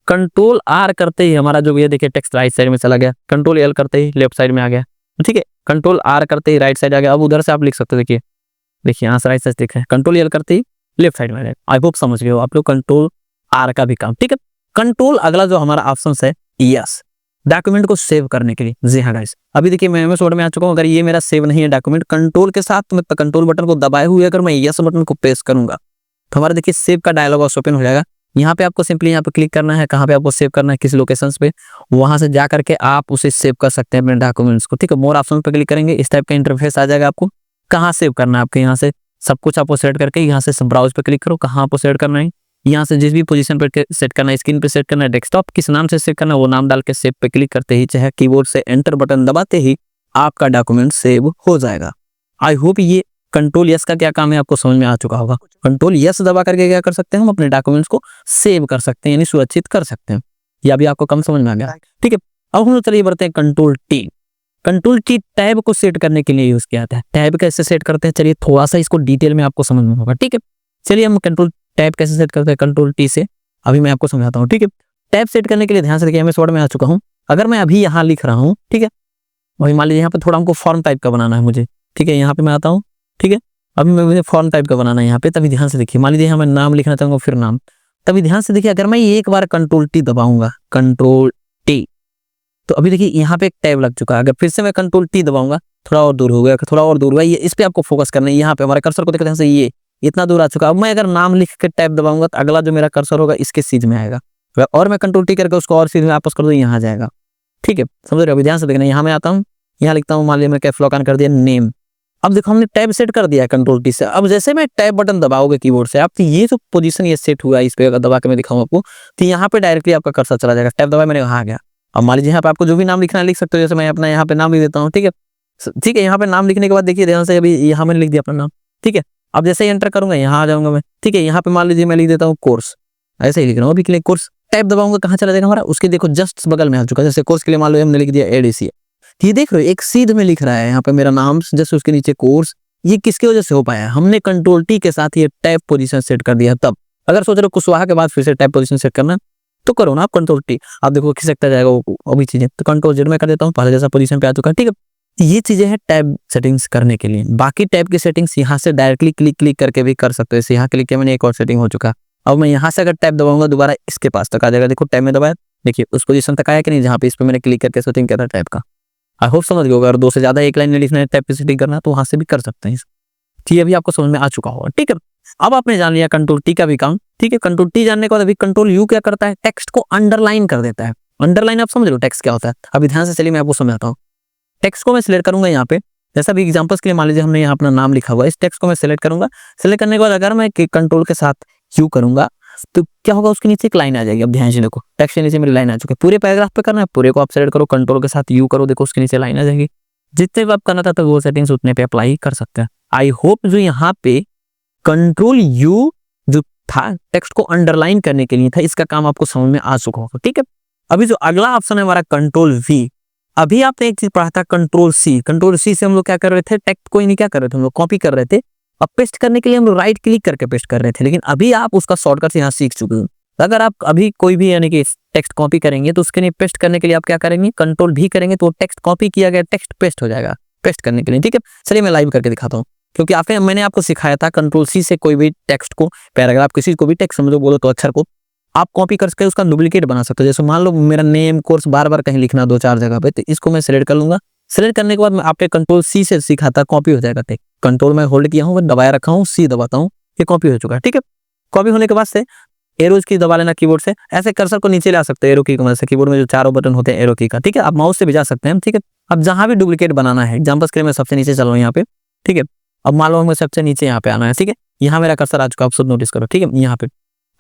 कंट्रोल आर करते ही हमारा जो ये देखिए टेक्स्ट राइट साइड में चला गया, कंट्रोल एल करते ही लेफ्ट साइड में आ गया, ठीक है। कंट्रोल आर करते ही राइट साइड आ गया, अब उधर से आप लिख सकते हो, देखिए यहाँ से राइट साइड लिखा है, कंट्रोल एल करते ही लेफ्ट साइड में आ जाएगा। आई होप समझ गए हो आप लोग कंट्रोल आर का भी काम, ठीक है। कंट्रोल अगला जो हमारा ऑप्शन है यस, डॉक्यूमेंट को सेव करने के लिए। जी हाँ गाइस, अभी देखिए मैं एमएस वर्ड में आ चुका हूँ, अगर ये मेरा सेव नहीं है डॉक्यूमेंट, कंट्रोल के साथ मैं कंट्रोल बटन को दबाए हुए अगर मैं यस बटन को प्रेस करूंगा तो हमारा देखिए सेव का डायलॉग बॉक्स ओपन हो जाएगा। यहाँ पे आपको सिंपली यहाँ पे क्लिक करना है, कहाँ पे आपको सेव करना है किस लोकेशंस पे, वहां से जा करके आप उसे सेव कर सकते हैं अपने डॉक्यूमेंट्स को, ठीक है। मोर ऑप्शन पे क्लिक करेंगे इस टाइप का इंटरफेस आ जाएगा, आपको कहाँ सेव करना है आपके यहाँ से सब कुछ आपको सेट करके यहाँ से ब्राउज पे क्लिक करो, कहाँ आपको सेट करना है, यहाँ से जिस भी पोजीशन पे सेट करना है, स्क्रीन पे सेट करना है, डेस्कटॉप किस नाम से सेव करना है वो नाम डाल के सेव पे क्लिक करते ही चाहे कीबोर्ड से एंटर बटन दबाते ही आपका डॉक्यूमेंट सेव हो जाएगा। आई होप ये कंट्रोल यस का क्या काम है आपको समझ में आ चुका होगा। कंट्रोल यस दबा करके क्या कर सकते हैं हम अपने डॉक्यूमेंट्स को सेव कर सकते हैं यानी सुरक्षित कर सकते हैं, या भी आपको कम समझ में आ गया, ठीक है। अब हम लोग चलिए बढ़ते हैं control T. Control T tab को सेट करने के लिए यूज किया जाता है। टैब कैसे सेट करते हैं चलिए थोड़ा सा इसको डिटेल में आपको समझना होगा, ठीक है। चलिए हम कंट्रोल टैब कैसे सेट करते हैं कंट्रोल टी से अभी मैं आपको समझाता हूँ, ठीक है। टैब सेट करने के लिए ध्यान से देखिए मैं वर्ड में आ चुका हूँ, अगर मैं अभी यहाँ लिख रहा हूँ, ठीक है, वही मान लीजिए यहाँ पे थोड़ा हमको फॉर्म टाइप का बनाना है मुझे, ठीक है, यहाँ पे मैं आता हूँ, ठीक है। अभी मुझे फॉर्म टाइप का बनाना है यहाँ पे, तभी ध्यान से देखिए मान लीजिए यहाँ मैं नाम लिखना चाहूंगा फिर नाम, तभी ध्यान से देखिए अगर मैं एक बार कंट्रोल टी दबाऊंगा कंट्रोल टी तो अभी देखिए यहाँ पे एक टैब लग चुका है, अगर फिर से मैं कंट्रोल टी दबाऊंगा थोड़ा और दूर हो गया, थोड़ा और दूर हुआ, ये इस पे आपको फोकस करना है, यहाँ पे हमारे कर्सर को देखते हैं ये इतना दूर आ चुका। अब मैं अगर नाम लिख के टैब दबाऊंगा तो अगला जो मेरा कर्सर होगा इसके सीध में आएगा, और मैं कंट्रोल टी करके उसको और सीध में वापस कर दूं यहाँ आ जाएगा, ठीक है, समझ रहे हो। अभी ध्यान से देखना यहाँ मैं आता हूँ, यहाँ लिखता हूँ मान लीजिए मैं कैप्स लॉक ऑन कर दिया नेम, अब देखो हमने टैब सेट कर दिया कंट्रोल टी से। अब जैसे मैं टैब बटन दबाओगे कीबोर्ड से आप तो ये जो पोजीशन ये सेट हुआ है इस पे अगर दबा के मैं दिखाऊं आपको तो यहाँ पे डायरेक्टली आपका कर्सर चला जाएगा, टैब दबाया मैंने वहाँ आ गया। अब मान लीजिए यहाँ पे आपको जो भी नाम लिखना है लिख सकते हो, जैसे मैं अपना यहाँ पे नाम लिख देता हूँ, ठीक है, ठीक है। यहाँ पे नाम लिखने के बाद देखिए ध्यान से अभी यहाँ मैंने लिख दिया अपना नाम, ठीक है। अब जैसे ही एंटर करूंगा यहाँ आ जाऊंगा मैं, ठीक है। यहाँ पे मान लीजिए मैं लिख देता हूँ कोर्स, ऐसे ही लिख रहा हूँ अभी कोर्स, टैब दबाऊंगा कहाँ चला जाएगा हमारा, उसके देखो जस्ट बगल में आ चुका है। जैसे कोर्स के लिए मान लो हमने लिख दिया एडीसी, ये देख रहे हो एक सीध में लिख रहा है यहाँ पे मेरा नाम जैसे उसके नीचे कोर्स, ये किसकी वजह से हो पाया, हमने कंट्रोल टी के साथ ये टैब पोजीशन सेट कर दिया। तब अगर सोच रहे हो कुशवाहा के बाद फिर से टैब पोजीशन सेट करना तो करो ना आप कंट्रोल टी, आप देखो खिसकता जाएगा वो भी चीजें, तो कंट्रोल जेड में कर देता हूँ, पहले जैसा पोजीशन पे आ चुका है, ठीक है। ये चीजें हैं टैब सेटिंग्स करने के लिए। बाकी टैब की सेटिंग्स यहाँ से डायरेक्टली क्लिक करके भी कर सकते हो, जैसे यहाँ क्लिक किया मैंने एक और सेटिंग हो चुका। अब मैं यहाँ से अगर टैब दबाऊंगा दोबारा इसके पास तक आ जाएगा, देखो टैब में दबाया देखिए उस पोजीशन तक आया कि नहीं जहाँ पे इस पे मैंने क्लिक करके सेटिंग किया था टैब का। आई होप समझ गए, अगर 2 से ज्यादा एक लाइन में लिखना है टैब की सेटिंग करना तो वहां से भी कर सकते हैं, ठीक है। अभी आपको समझ में आ चुका होगा, ठीक है। अब आपने जान लिया कंट्रोल टी का भी काम, ठीक है। कंट्रोल टी जानने के बाद अभी कंट्रोल यू क्या करता है, टेक्स्ट को अंडरलाइन कर देता है। अंडरलाइन आप समझ लो टेक्स्ट क्या होता है, अभी ध्यान से चलिए मैं आपको समझाता हूँ। टेक्स्ट को मैं सिलेक्ट करूंगा यहाँ पे, जैसा भी एग्जांपल्स के लिए मान लीजिए हमने यहाँ अपना नाम लिखा हुआ है, इस टेक्स्ट को मैं सिलेक्ट करूंगा। सिलेक्ट करने के बाद अगर मैं कंट्रोल के साथ यू करूंगा तो क्या होगा, उसके नीचे एक लाइन आ जाएगी। अब ध्यान से देखो टेक्स्ट के नीचे मेरी लाइन आ चुकी है, पूरे पैराग्राफ पे करना है, पूरे को आप सिलेक्ट करो, कंट्रोल के साथ यू करो, देखो उसके नीचे लाइन आ जाएगी। जितने भी आप करना था तो वो सेटिंग्स उतने पे अप्लाई कर सकते हैं। आई होप जो यहाँ पे कंट्रोल यू जो था टेक्स्ट को अंडरलाइन करने के लिए था, इसका काम आपको समझ में आ चुका होगा, ठीक है। अभी जो अगला ऑप्शन है हमारा कंट्रोल वी, अभी आपने एक चीज पढ़ा था कंट्रोल सी। कंट्रोल सी से हम लोग क्या कर रहे थे, टेक्स्ट को ही नहीं क्या कर रहे थे हम लोग कॉपी कर रहे थे, अब पेस्ट करने के लिए हम लोग राइट क्लिक करके पेस्ट कर रहे थे, लेकिन अभी आप उसका शॉर्टकट यहाँ सीख चुके हो। अगर आप अभी कोई भी यानी कि टेक्स्ट कॉपी करेंगे तो उसके लिए पेस्ट करने के लिए आप क्या करेंगे, कंट्रोल भी करेंगे तो टेक्स्ट कॉपी किया गया टेक्स्ट पेस्ट हो जाएगा पेस्ट करने के लिए। ठीक है, चलिए मैं लाइव करके दिखाता हूँ, क्योंकि मैंने आपको सिखाया था कंट्रोल सी से कोई भी टेक्स्ट को, पैराग्राफ किसी को भी टेक्स्ट समझो बोलो तो अक्षर को आप कॉपी करके उसका डुप्लीकेट बना सकते हो। जैसे मान लो मेरा नेम कोर्स बार बार कहीं लिखना 2-4 जगह पे, तो इसको मैं सिलेक्ट कर लूंगा। सिलेक्ट करने के बाद मैं आपके कंट्रोल सी से सीखा था कॉपी हो जाएगा टेक्स्ट। कंट्रोल में होल्ड किया हूँ, दबाया रखा हूँ, सी दबाता हूँ, ये कॉपी हो चुका है। ठीक है, कॉपी होने के बाद से एरोज की दबा लेना कीबोर्ड से, ऐसे कर्सर को नीचे ला सकते हैं एरो की मदद से। कीबोर्ड में जो चारों बटन होते हैं एरो की का, ठीक है, आप माउस से भी जा सकते हैं। ठीक है, अब जहां भी डुप्लीकेट बनाना है, एग्जांपल के लिए मैं सबसे नीचे चल रहा हूँ यहाँ पे। ठीक है, अब मान लो हमें सबसे नीचे यहाँ पे आना है। ठीक है, यहाँ मेरा कर्सर आ चुका, आप खुद नोटिस करो। ठीक है, यहाँ पे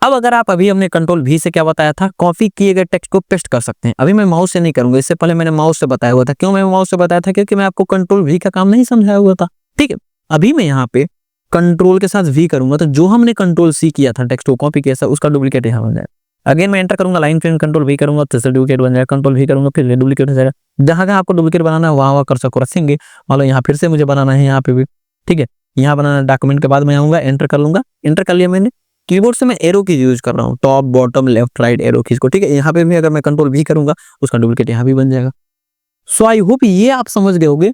अब अगर आप अभी हमने कंट्रोल भी से क्या बताया था, कॉपी किए गए टेक्स्ट को पेस्ट कर सकते हैं। अभी मैं माउस से नहीं करूंगा, इससे पहले मैंने माउस से बताया हुआ था। क्यों मैं माउस से बताया था, क्योंकि मैं आपको कंट्रोल भी का काम नहीं समझाया हुआ था। ठीक है, अभी मैं यहाँ पे कंट्रोल के साथ वी करूंगा तो जो हमने कंट्रोल सी किया था टेक्स्ट को कॉपी किया था उसका डुप्लीकेट यहाँ बन जाएगा। अगेन मैं एंटर करूंगा लाइन पे, कंट्रोल वी करूंगा तो डुप्लीकेट बन जाएगा। कंट्रोल वी करूंगा फिर डुप्लीकेट हो जाएगा। जहां जहां आपको डुप्लीकेट बनाना है वहां कर्सर को रखेंगे। मान लो यहाँ फिर से मुझे बनाना है, यहाँ पे भी ठीक है, यहाँ बनाना डॉक्यूमेंट के बाद मैं आऊंगा, एंटर कर लूंगा। एंटर कर लिया मैंने, कीबोर्ड से मैं एरो की यूज कर रहा हूँ, top bottom left right arrow keys को। ठीक है, यहाँ पे भी अगर मैं कंट्रोल भी करूंगा उसका डुप्लीकेट यहाँ भी बन जाएगा। सो आई होप ये आप समझ गए होंगे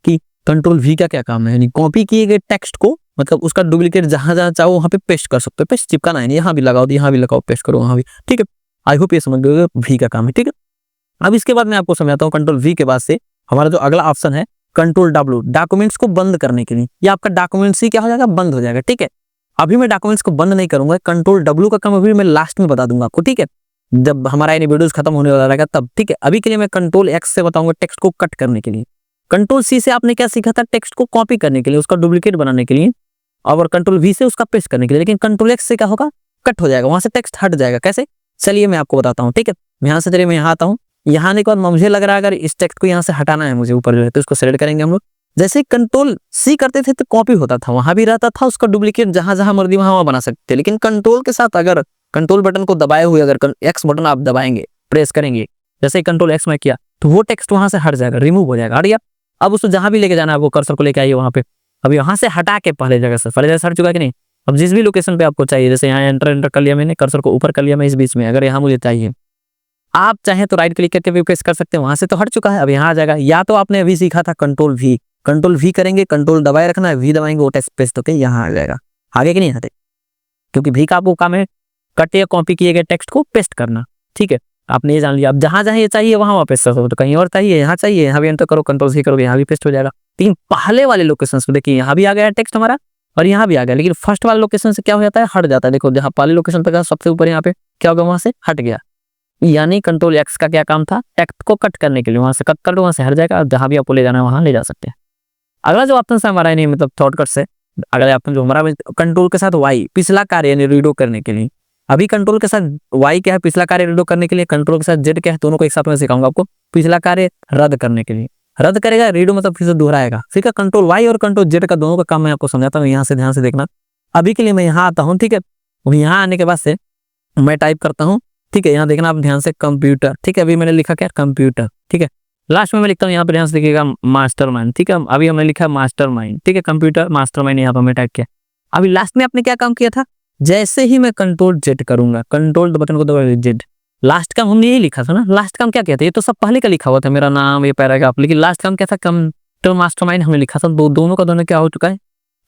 कि कंट्रोल वी का क्या काम है, यानी कॉपी किए गए टेक्स्ट को मतलब उसका डुप्लीकेट जहां जहां चाहो वहां पे पेस्ट कर सकते हो। पेस्ट चिपकाना है, यहाँ भी लगाओ, यहाँ भी लगाओ, पेस्ट करो वहां भी। ठीक है, आई होप ये समझ गए वी का काम है। ठीक है, अब इसके बाद मैं आपको समझाता हूँ कंट्रोल वी के बाद से हमारा जो अगला ऑप्शन है कंट्रोल डब्ल्यू, डॉक्यूमेंट्स को बंद करने के लिए। ये आपका डॉक्यूमेंट्स ही क्या हो जाएगा, बंद हो जाएगा। ठीक है, अभी मैं डॉक्यूमेंट्स को बंद नहीं करूंगा, कंट्रोल डब्ल्यू का काम अभी मैं लास्ट में बता दूंगा आपको। ठीक है, जब हमारा ये वीडियोस खत्म होने वाला रहेगा तब। ठीक है, अभी के लिए मैं कंट्रोल एक्स से बताऊंगा टेक्स्ट को कट करने के लिए। कंट्रोल सी से आपने क्या सीखा था, टेक्स्ट को कॉपी करने के लिए, उसका डुप्लीकेट बनाने के लिए, और कंट्रोल वी से उसका पेस्ट करने के लिए। लेकिन कंट्रोल एक्स से क्या होगा, कट हो जाएगा, वहां से टेक्स्ट हट जाएगा। कैसे, चलिए मैं आपको बताता हूँ। ठीक है, यहाँ से चलिए मैं यहाँ आता हूँ। यहाँ आने के बाद मुझे लग रहा है अगर इस टेक्स्ट को यहाँ से हटाना है मुझे ऊपर जो है, तो इसको सेलेक्ट करेंगे हम लोग। जैसे कंट्रोल सी करते थे तो कॉपी होता था, वहां भी रहता था, उसका डुप्लीकेट जहां जहां मर्जी वहां बना सकते थे। लेकिन कंट्रोल के साथ अगर कंट्रोल बटन को दबाए हुए अगर एक्स बटन आप दबाएंगे, प्रेस करेंगे, जैसे कंट्रोल एक्स में किया तो वो टेक्स्ट वहां से हट जाएगा, रिमूव हो जाएगा। हट, अब उसको जहां भी लेके जाना है वो कर्सर को लेके आइए वहां पे। अभी वहां से हटा के पहले जगह से हट चुका है कि नहीं। अब जिस भी लोकेशन पे आपको चाहिए, जैसे यहाँ एंटर कर लिया मैंने, कर्सर को ऊपर कर लिया मैं इस बीच में, अगर यहाँ मुझे चाहिए, आप चाहें तो राइट क्लिक करके भी प्रेस कर सकते हैं, वहां से तो हट चुका है, अब यहाँ आ जाएगा। या तो आपने अभी सीखा था कंट्रोल वी, कंट्रोल वी करेंगे, कंट्रोल दबाए रखना है, वी दबाएंगे, वो टेक्स्ट पेस्ट होकर यहाँ आ जाएगा। आगे कि नहीं आते, क्योंकि वी का आपको काम है कट या कॉपी किए गए टेक्स्ट को पेस्ट करना। ठीक है, आपने ये जान लिया। अब जहां जहां ये चाहिए वहां पेस्ट कर सकते हो, तो कहीं और चाहिए यहाँ चाहिए, यहाँ भी एंटर करो, कंट्रोल सी करोगे, यहाँ भी पेस्ट हो जाएगा। लेकिन पहले वाले लोकेशन पे देखिए यहाँ भी आ गया टेक्स्ट हमारा और यहाँ भी आ गया, लेकिन फर्स्ट वाले लोकेशन से क्या हो जाता है, हट जाता है। देखो जहाँ पहले लोकेशन पे सबसे ऊपर यहाँ पे क्या होगा, वहां से हट गया। यानी कंट्रोल एक्स का क्या काम था, टेक्स्ट को कट करने के लिए, वहां से कट कर दो, वहां से हट जाएगा, जहां भी आपको ले जाना है वहां ले जा सकते हैं। अगला जो ऑप्शन है हमारा नहीं मतलब शॉर्टकट से अगला ऑप्शन जो हमारा कंट्रोल के साथ वाई, पिछला कार्य यानी रीडो करने के लिए। अभी कंट्रोल के साथ वाई क्या है, पिछला कार्य रीडो करने के लिए, कंट्रोल के साथ जेड क्या है, दोनों को एक साथ में सिखाऊंगा आपको। पिछला कार्य रद्द करने के लिए, रद्द करेगा, रीडो मतलब फिर से दोहराएगा। ठीक है, कंट्रोल वाई और कंट्रोल जेड का दोनों का काम मैं आपको समझाता हूँ, यहाँ से ध्यान से देखना। अभी के लिए मैं यहाँ आता हूँ। ठीक है, यहाँ आने के बाद से मैं टाइप करता हूँ। ठीक है, यहाँ देखना आप ध्यान से, कंप्यूटर। ठीक है, अभी मैंने लिखा क्या, कंप्यूटर। ठीक है, लास्ट में मैं लिखता हूँ यहाँ पे ध्यान से देखिएगा, मास्टरमाइंड। ठीक है, अभी हमने लिखा मास्टरमाइंड। ठीक है, कंप्यूटर मास्टरमाइंड यहाँ पर मैं टाइप किया। अभी लास्ट में आपने क्या काम किया था, जैसे ही मैं कंट्रोल जेड करूंगा, कंट्रोल बटन को दबाइए जेड, लास्ट काम हमने यही लिखा था ना। लास्ट काम क्या किया था, ये तो सब पहले का लिखा हुआ था, मेरा नाम, ये पैराग्राफ, लेकिन लास्ट काम क्या था, कंप्यूटर मास्टरमाइंड हमने लिखा था। दोनों का दोनों क्या हो चुका है,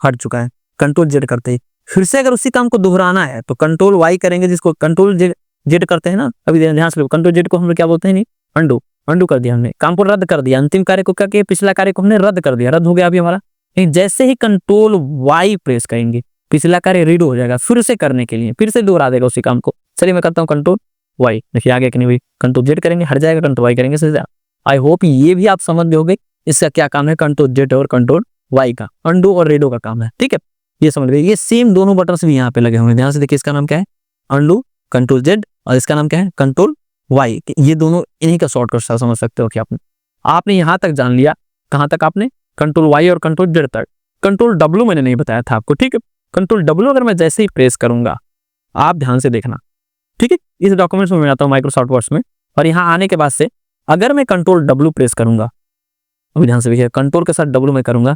हट चुका है। कंट्रोल जेड करते ही फिर से अगर उसी काम को दोहराना है तो कंट्रोल वाई करेंगे, जिसको कंट्रोल जेड करते हैं ना। अभी ध्यान से, कंट्रोल जेड को हम लोग क्या बोलते हैं, नहीं अंडू, अंडू कर दिया हमने, काम को रद्द कर दिया। अंतिम कार्य को क्या किया, पिछला कार्य को हमने रद्द कर दिया, रद्द हो गया अभी हमारा। जैसे ही कंट्रोल वाई प्रेस करेंगे, पिछला कार्य रीड हो जाएगा, फिर से करने के लिए फिर से दोहरा देगा उसी काम को। चलिए मैं करता हूँ कंट्रोल वाई, देखिए आगे कि नहीं हुई, कंट्रोल जेड करेंगे हट जाएगा, कंट्रोल वाई करेंगे सही। आई होप ये भी आप समझ गए इसका क्या काम है, कंट्रोल जेड और कंट्रोल वाई का अंडू और रीडो का काम है। ठीक है, ये समझ गए। ये सेम दोनों बटन भी यहाँ पे लगे हुए हैं, ध्यान से देखिए। इसका नाम क्या है, अंडू, कंट्रोल जेड, और इसका नाम क्या है, कंट्रोल वाई। ये दोनों इन्हीं का शॉर्टकट समझ सकते हो कि आपने यहाँ तक जान लिया। कहाँ तक आपने, कंट्रोल वाई और कंट्रोल जेड तक। कंट्रोल डब्ल्यू मैंने नहीं बताया था आपको। ठीक है, कंट्रोल डब्ल्यू अगर मैं जैसे ही प्रेस करूंगा, आप ध्यान से देखना। ठीक है, इस डॉक्यूमेंट्स में मैं आता हूँ माइक्रोसॉफ्ट वर्ड्स में, और यहाँ आने के बाद से अगर मैं कंट्रोल डब्ल्यू प्रेस करूंगा, अभी ध्यान से देखिए, कंट्रोल के साथ डब्ल्यू में करूंगा,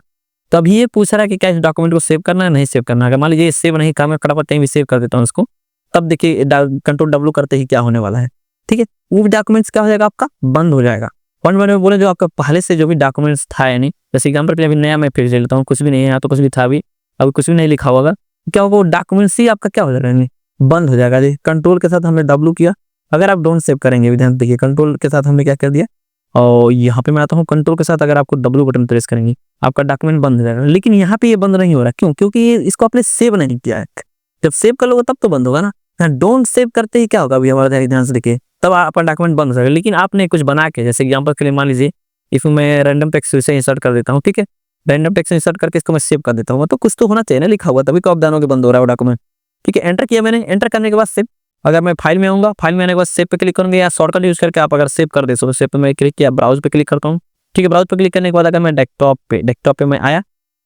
तो अब ये पूछ रहा है कि क्या इस डॉक्यूमेंट को सेव करना है, नहीं सेव करना है। अगर मान लीजिए सेव नहीं काम फटाफट कहीं भी सेव कर देता हूँ इसको, तब देखिए कंट्रोल डब्ल्यू करते ही क्या होने वाला है, ठीक है, वो डॉक्यूमेंट्स क्या हो जाएगा, आपका बंद हो जाएगा। और मैंने बोले जो आपका पहले से जो भी डॉक्यूमेंट्स था, यानी जैसे एग्जाम्पल के लिए अभी नया मैं फिर से लेता हूँ, कुछ भी नहीं है यहाँ, तो कुछ भी था अभी, अभी कुछ भी नहीं लिखा होगा, क्या होगा वो डॉक्यूमेंट्स ही आपका क्या हो जाएगा, बंद हो जाएगा। देखिए कंट्रोल के साथ हमने डब्ल्यू किया, अगर आप डोंट सेव करेंगे, ध्यान देखिए कंट्रोल के साथ हमने क्या कर दिया, और यहाँ पे मैं आता हूँ कंट्रोल के साथ अगर आपको डब्ल्यू बटन प्रेस करेंगे आपका डॉक्यूमेंट बंद हो जाएगा। लेकिन यहाँ पे ये बंद नहीं हो रहा, क्यों? क्योंकि ये इसको आपने सेव नहीं किया है। जब सेव कर लोगे तब तो बंद होगा ना। डोंट सेव करते ही क्या होगा अभी हमारा ध्यान से देखिए, तब आपका डॉक्यूमेंट बंद हो जाएगा। लेकिन आपने कुछ बना के, जैसे एग्जाम्पल के लिए मान लीजिए इफ मैं रैंडम टेक्स्ट से इंसर्ट कर देता हूँ, ठीक है, रैंडम टेक्स्ट इंसर्ट करके इसको मैं सेव कर देता हूँ, तो कुछ तो होना चाहिए ना लिखा हुआ, तभी तो आप जानोगे बंद हो रहा है वो डॉक्यूमेंट। ठीक है, एंटर किया मैंने, एंटर करने के बाद सेव, अगर मैं फाइल में आऊंगा, फाइल में आने के बाद सेव पे क्लिक करूंगा, या शॉर्टकट यूज करके आप अगर सेव कर दे तो सेव पे मैं क्लिक किया, ब्राउज पे क्लिक करता हूँ, ठीक है, ब्राउज पे क्लिक करने के बाद अगर मैं डेस्कटॉप पे मैं आया,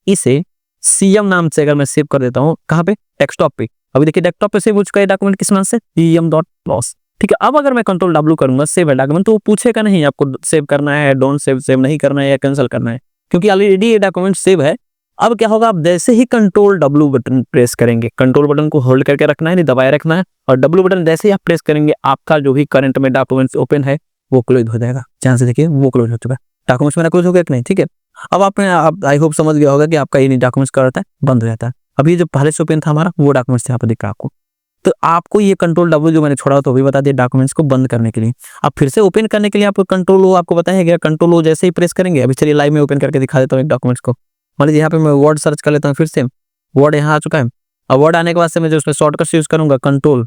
इसे सीएम नाम से अगर मैं सेव कर देता हूँ, कहाँ पे, डेस्कटॉप पे। अभी देखिए डेस्कटॉप पे सेव हो चुका है डॉक्यूमेंट, किस नाम से, cm.plos। ठीक है, अब अगर मैं कंट्रोल डब्ल्यू करूंगा सेव है डॉक्यूमेंट, तो वो पूछेगा नहीं आपको सेव करना है, डोंट सेव, सेव नहीं करना है या कैंसिल करना है, क्योंकि ऑलरेडी ये डॉक्यूमेंट सेव है। अब क्या होगा, आप जैसे ही कंट्रोल डब्ल्यू बटन प्रेस करेंगे, कंट्रोल बटन को होल्ड करके रखना है, नहीं दबाए रखना है, और डब्ल्यू बटन जैसे ही आप प्रेस करेंगे आपका जो भी करंट में डॉक्यूमेंट्स ओपन है वो क्लोज हो जाएगा। ध्यान से देखिए वो क्लोज हो चुका है, डॉक्यूमेंट्स मेरा क्लोज हो गया कि नहीं। ठीक है, अब आपने आई होप समझ गया होगा कि आपका ये डॉक्यूमेंट्स क्या होता है, बंद हो जाता है। अभी जो पहले से ओपन था हमारा वो डॉक्यूमेंट्स यहाँ पर दिख रहा है आपको। तो आपको ये कंट्रोल डब्ल्यू जो मैंने छोड़ा तो भी बता दिया डॉक्यूमेंट्स को बंद करने के लिए। अब फिर से ओपन करने के लिए आपको कंट्रोल ओ आपको बताया गया, कंट्रोल ओ जैसे ही प्रेस करेंगे, अभी चलिए लाइव में ओपन करके दिखा देता हूँ एक डॉक्यूमेंट्स को। मान लीजिए यहाँ पे मैं वर्ड सर्च कर लेता हूँ, फिर से वर्ड यहाँ आ चुका है। अब वर्ड आने के बाद से मैं जो उसमें शॉर्टकट यूज करूंगा कंट्रोल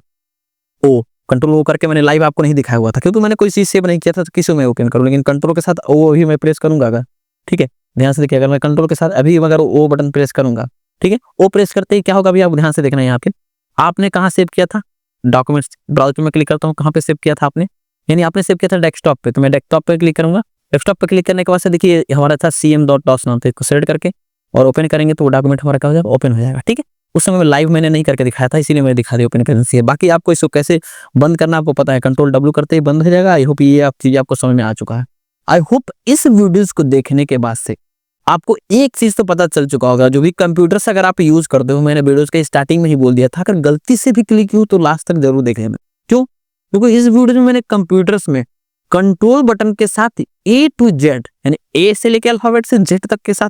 ओ करके, मैंने लाइव आपको नहीं दिखाया हुआ था क्योंकि मैंने कोई चीज सेव नहीं किया था, तो किसी में ओपन करूँ, लेकिन कंट्रोल के साथ ओ ही मैं प्रेस करूंगा अगर, ठीक है, ध्यान से देखिए, अगर मैं कंट्रोल के साथ अभी अगर ओ बटन प्रेस करूंगा, ठीक है, ओ प्रेस करते ही क्या होगा अभी आप ध्यान से देखना है, यहाँ पे आपने कहाँ सेव किया था, डॉक्यूमेंट्स, ब्राउज़र में क्लिक करता हूँ, कहाँ पे सेव किया था आपने, यानी आपने सेव किया था डेस्कटॉप पे, तो मैं डेस्कटॉप पे क्लिक करूंगा। डेस्कटॉप पे क्लिक करने के बाद से देखिए हमारा था cm.plos नाम, तो इसको सेलेक्ट करके और ओपन करेंगे तो वो डॉक्यूमेंट हमारा क्या हो जाएगा, ओपन हो जाएगा। ठीक है, उस समय लाइव मैंने नहीं करके दिखाया था, इसीलिए मैंने दिखा दिया ओपन करने से। बाकी आपको इसको कैसे बंद करना आपको पता है, कंट्रोल डब्ल्यू करते ही बंद हो जाएगा। आई होप ये चीज आपको समझ में आ चुका है। आई होप इस वीडियोस को देखने के बाद से आपको एक चीज तो पता चल चुका होगा, जो भी कंप्यूटर से अगर आप यूज करते हो, मैंने वीडियोस के स्टार्टिंग में ही बोल दिया था, अगर गलती से भी क्लिक हुई तो लास्ट तक जरूर देख लेना। क्यों? क्योंकि इस वीडियो में मैंने कंप्यूटर्स में कंट्रोल बटन के साथ ए टू जेड, यानी ए से लेकर अल्फाबेट से जेड तक के साथ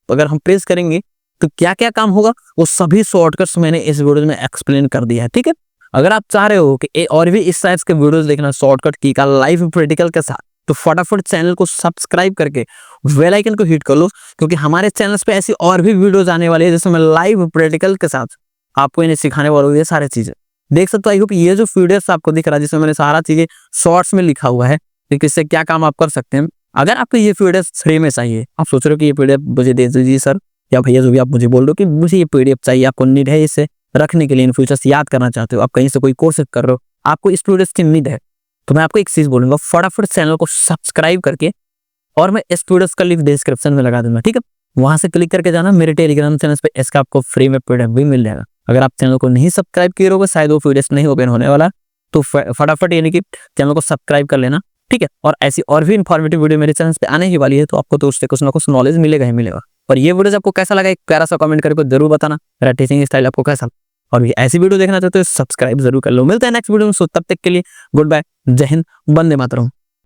अगर हम प्रेस करेंगे तो क्या क्या काम होगा, वो सभी शॉर्टकट्स मैंने इस वीडियो में एक्सप्लेन कर दिया है। ठीक है, अगर आप चाह रहे हो कि और भी इस टाइप के वीडियोस देखना शॉर्टकट की का लाइव प्रैक्टिकल के साथ, तो फटाफट चैनल को सब्सक्राइब करके बेल आइकन को हिट कर लो, क्योंकि हमारे चैनल्स पे ऐसी और भी वीडियोस आने वाली है जिसमें लाइव प्रैक्टिकल के साथ आपको इन्हें सिखाने वाला हूँ, ये सारी चीजें देख सकते हो। आई होप ये जो पीडीएफ आपको दिख रहा है जिसमें मैंने सारा चीजें शॉर्ट्स में लिखा हुआ है कि किससे क्या काम आप कर सकते हैं। अगर आपको ये पीडीएफ फ्री में चाहिए, आप सोच रहे हो कि ये पीडीएफ मुझे दे दीजिए सर, या भैया जो भी आप मुझे बोल रहे हो कि मुझे ये पीडीएफ चाहिए, आपको नीड है इसे रखने के लिए, इन फ्यूचर से याद करना चाहते हो, आप कहीं से कोई कोर्स कर रहे हो, आपको इस पीडीएफ की नीड है, तो मैं आपको एक चीज बोलूंगा, फटाफट चैनल को सब्सक्राइब करके, और मैं इस पीडीएफ का लिंक डिस्क्रिप्शन में लगा दूंगा। ठीक है, वहां से क्लिक करके जाना, मेरे टेलीग्राम चैनल पे इसका आपको फ्री में पीडीएफ भी मिल जाएगा। अगर आप चैनल को नहीं सब्सक्राइब किए रहोगे, शायद वो पीडीएफ नहीं ओपन होने वाला, तो फटाफट यानी कि चैनल को सब्सक्राइब कर लेना। ठीक है, और ऐसी और भी इन्फॉर्मेटिव वीडियो मेरे चैनल पे आने ही वाली है, तो आपको तो उससे कुछ ना कुछ नॉलेज मिलेगा ही मिलेगा। और ये वीडियो आपको कैसा लगा, एक प्यारा सा कमेंट करके जरूर बताना, मेरा टीचिंग स्टाइल आपको कैसा, और ये ऐसी वीडियो देखना चाहते हो सब्सक्राइब जरूर कर लो। मिलता है नेक्स्ट वीडियो में, सो तब तक के लिए गुड बाय, जय हिंद, वंदे मातरम।